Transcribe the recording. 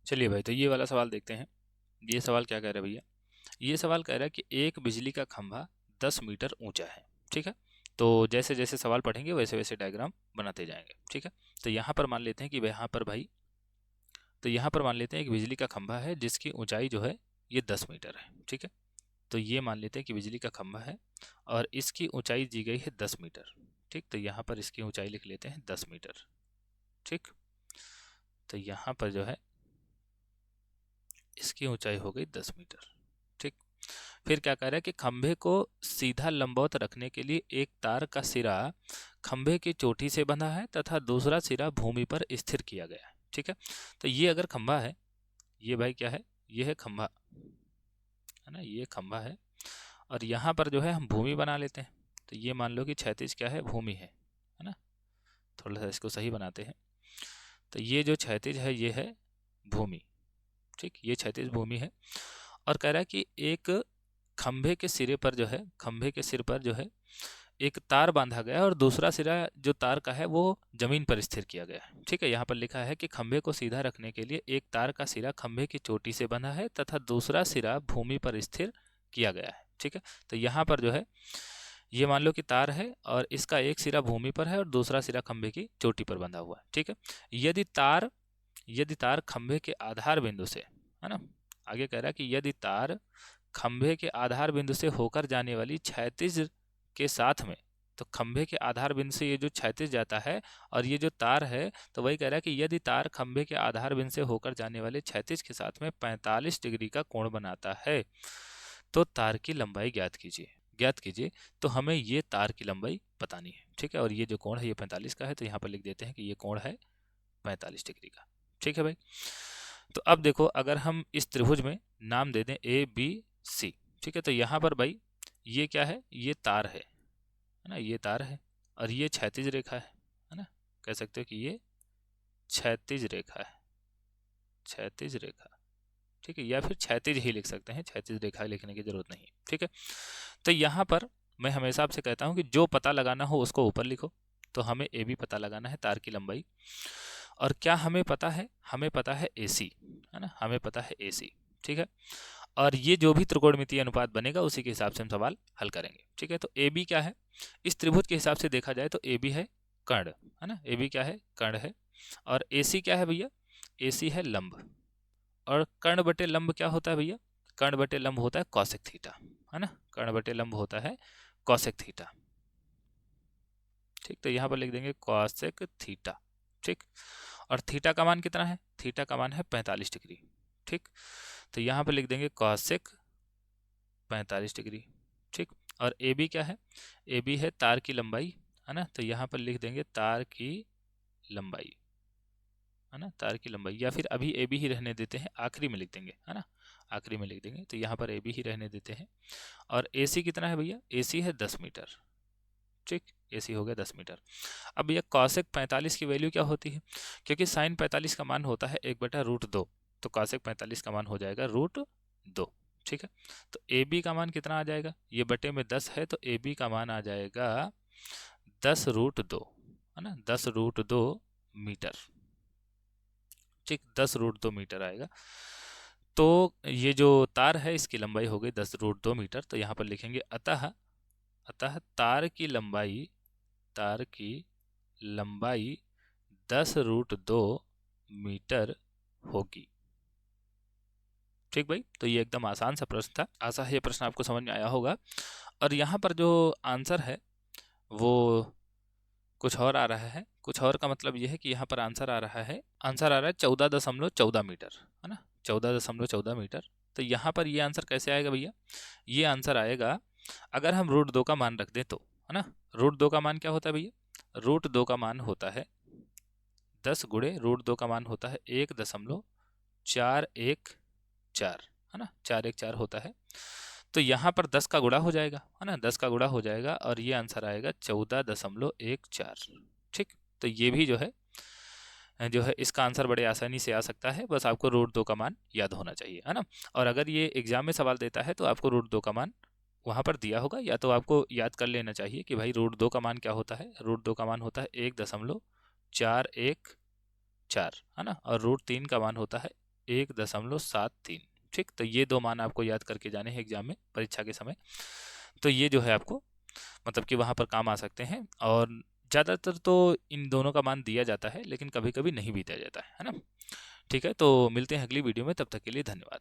चलिए भाई, तो ये वाला सवाल देखते हैं। ये सवाल क्या कह रहा है भैया? ये सवाल कह रहा है कि एक बिजली का खंभा 10 मीटर ऊंचा है। ठीक है, तो जैसे जैसे सवाल पढ़ेंगे वैसे वैसे डायग्राम बनाते जाएंगे। ठीक है, तो यहाँ पर मान लेते हैं कि यहाँ पर भाई, तो यहाँ पर मान लेते हैं एक बिजली का खंभा है जिसकी ऊंचाई जो है ये 10 मीटर है। ठीक है, तो ये मान लेते हैं कि बिजली का खंभा है और इसकी ऊंचाई दी गई है 10 मीटर। ठीक, तो यहाँ पर इसकी ऊंचाई लिख लेते हैं 10 मीटर। ठीक, तो यहाँ पर जो है इसकी ऊंचाई हो गई 10 मीटर। ठीक, फिर क्या कह रहा है कि खंभे को सीधा लंबवत रखने के लिए एक तार का सिरा खंभे की चोटी से बंधा है तथा दूसरा सिरा भूमि पर स्थिर किया गया है। ठीक है, तो ये अगर खंभा है, ये भाई क्या है, ये है खंभा, है ना, ये खंभा है और यहाँ पर जो है हम भूमि बना लेते हैं। तो ये मान लो कि क्षैतिज क्या है, भूमि है ना। थोड़ा सा इसको सही बनाते हैं। तो ये जो क्षैतिज है ये है भूमि। ठीक, ये क्षैतिज भूमि है और कह रहा है कि एक खंभे के सिरे पर जो है, खंभे के सिर पर जो है एक तार बांधा गया है और दूसरा सिरा जो तार का है वो जमीन पर स्थिर किया गया है। ठीक है, यहाँ पर लिखा है कि खंभे को सीधा रखने के लिए एक तार का सिरा खंभे की चोटी से बंधा है तथा दूसरा सिरा भूमि पर स्थिर किया गया है। ठीक है, तो यहाँ पर जो है ये मान लो कि तार है और इसका एक सिरा भूमि पर है और दूसरा सिरा खंभे की चोटी पर बंधा हुआ है। ठीक है, यदि तार खंभे के आधार बिंदु से, है ना, आगे कह रहा है कि यदि तार खंभे के आधार बिंदु से होकर जाने वाली क्षैतिज के साथ में, तो खंभे के आधार बिंदु से ये जो क्षैतिज जाता है और ये जो तार है, तो वही कह रहा है कि यदि तार खंभे के आधार बिंदु से होकर जाने वाले क्षैतिज के साथ में 45 डिग्री का कोण बनाता है तो तार की लंबाई ज्ञात कीजिए। तो हमें ये तार की लंबाई बतानी है। ठीक है, और ये जो कोण है ये 45 का है, तो यहाँ पर लिख देते हैं कि ये कोण है 45 डिग्री का। ठीक है भाई, तो अब देखो अगर हम इस त्रिभुज में नाम दे दें ए बी सी। ठीक है, तो यहाँ पर भाई ये क्या है, ये तार है ना, ये तार है और ये क्षैतिज रेखा है ना। कह सकते हो कि ये क्षैतिज रेखा है, क्षैतिज रेखा। ठीक है, या फिर क्षैतिज ही लिख सकते हैं, क्षैतिज रेखा लिखने की जरूरत नहीं है। ठीक है, तो यहाँ पर मैं हमेशा आपसे कहता हूँ कि जो पता लगाना हो उसको ऊपर लिखो। तो हमें ए बी पता लगाना है, तार की लंबाई। और क्या हमें पता है, हमें पता है ए सी, है ना, हमें पता है ए सी। ठीक है, और ये जो भी त्रिकोणमितीय अनुपात बनेगा उसी के हिसाब से हम सवाल हल करेंगे। ठीक है, तो ए बी क्या है, इस त्रिभुज के हिसाब से देखा जाए तो ए बी है कर्ण, है ना, ए बी क्या है, कर्ण है। और ए सी क्या है भैया, ए सी है लंब। और कर्ण बटे लंब क्या होता है भैया, कर्ण बटे लंब होता है कौशिक थीटा, है ना, कर्ण बटे लंब होता है कौशिक थीटा। ठीक, तो यहाँ पर लिख देंगे कौशिक थीटा। ठीक, और थीटा का मान कितना है, थीटा का मान है 45 डिग्री। ठीक, तो यहाँ पर लिख देंगे कौशिक 45 डिग्री। ठीक, और ए बी क्या है, ए बी है तार की लंबाई, है ना, तो यहाँ पर लिख देंगे तार की लंबाई, है ना, तार की लंबाई। या फिर अभी ए बी ही रहने देते हैं, आखिरी में लिख देंगे, है ना, आखिरी में लिख देंगे। तो यहाँ पर ए बी ही रहने देते हैं। और ए सी कितना है भैया, ए सी है 10 मीटर। ठीक, ए सी हो गया 10 मीटर। अब यह कॉसेक 45 की वैल्यू क्या होती है, क्योंकि साइन 45 का मान होता है 1/√2, तो कॉसेक 45 का मान हो जाएगा √2। ठीक है, तो ए बी का मान कितना आ जाएगा, ये बटे में 10 है तो ए बी का मान आ जाएगा 10√2, है ना, 10√2 मीटर। ठीक, 10√2 मीटर आएगा। तो ये जो तार है इसकी लंबाई हो गई 10√2 मीटर। तो यहाँ पर लिखेंगे अतः अतः तार की लंबाई 10√2 मीटर होगी। ठीक भाई, तो ये एकदम आसान सा प्रश्न था, आशा है ये प्रश्न आपको समझ में आया होगा। और यहाँ पर जो आंसर है वो कुछ और आ रहा है, कुछ और का मतलब ये है कि यहाँ पर आंसर आ रहा है 14.14 मीटर, है ना, 14.14 मीटर। तो यहाँ पर ये आंसर कैसे आएगा भैया, ये आंसर आएगा अगर हम √2 का मान रख दें तो, है ना। √2 का मान क्या होता है भैया, √2 का मान होता है 10 गुणे √2 का मान होता है 1.414, है ना, 414 होता है। तो यहाँ पर 10 का गुणा हो जाएगा, है ना, 10 का गुणा हो जाएगा और ये आंसर आएगा 14.14। ठीक, तो ये भी जो है इसका आंसर बड़े आसानी से आ सकता है, बस आपको √2 का मान याद होना चाहिए, है ना। और अगर ये एग्जाम में सवाल देता है तो आपको √2 का मान वहाँ पर दिया होगा, या तो आपको याद कर लेना चाहिए कि भाई √2 का मान क्या होता है, √2 का मान होता है 1.414, है ना, और √3 का मान होता है 1.73। ठीक, तो ये 2 मान आपको याद करके जाने हैं एग्जाम में, परीक्षा के समय। तो ये जो है आपको मतलब कि वहाँ पर काम आ सकते हैं, और ज़्यादातर तो इन दोनों का मान दिया जाता है, लेकिन कभी कभी नहीं भी दिया जाता है ना। ठीक है, तो मिलते हैं अगली वीडियो में, तब तक के लिए धन्यवाद।